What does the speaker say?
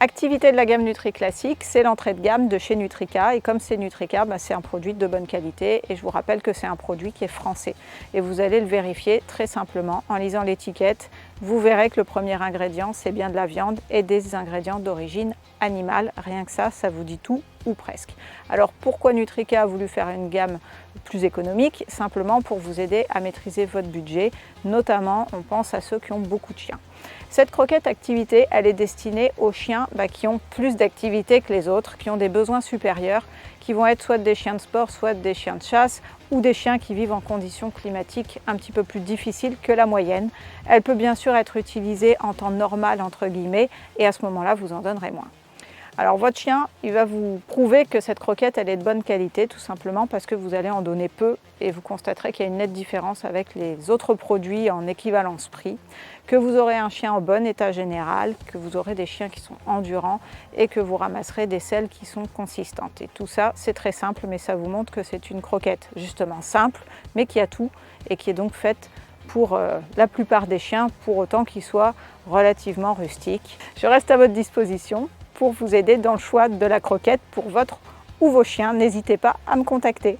Activité de la gamme Nutri Classique, c'est l'entrée de gamme de chez Nutrica, et comme c'est Nutrica, c'est un produit de bonne qualité, et je vous rappelle que c'est un produit qui est français. Et vous allez le vérifier très simplement en lisant l'étiquette. Vous verrez que le premier ingrédient, c'est bien de la viande et des ingrédients d'origine animale. Rien que ça vous dit tout ou presque. Alors pourquoi Nutrica a voulu faire une gamme plus économique? Simplement pour vous aider à maîtriser votre budget, notamment on pense à ceux qui ont beaucoup de chiens. Cette croquette activité, elle est destinée aux chiens qui ont plus d'activité que les autres, qui ont des besoins supérieurs, qui vont être soit des chiens de sport, soit des chiens de chasse, ou des chiens qui vivent en conditions climatiques un petit peu plus difficiles que la moyenne. Elle peut bien sûr être utilisée en temps normal, entre guillemets, et à ce moment-là, vous en donnerez moins. Alors votre chien, il va vous prouver que cette croquette, elle est de bonne qualité, tout simplement parce que vous allez en donner peu et vous constaterez qu'il y a une nette différence avec les autres produits en équivalence prix, que vous aurez un chien en bon état général, que vous aurez des chiens qui sont endurants et que vous ramasserez des selles qui sont consistantes. Et tout ça, c'est très simple, mais ça vous montre que c'est une croquette justement simple, mais qui a tout et qui est donc faite pour la plupart des chiens, pour autant qu'ils soient relativement rustiques. Je reste à votre disposition pour vous aider dans le choix de la croquette pour votre ou vos chiens. N'hésitez pas à me contacter.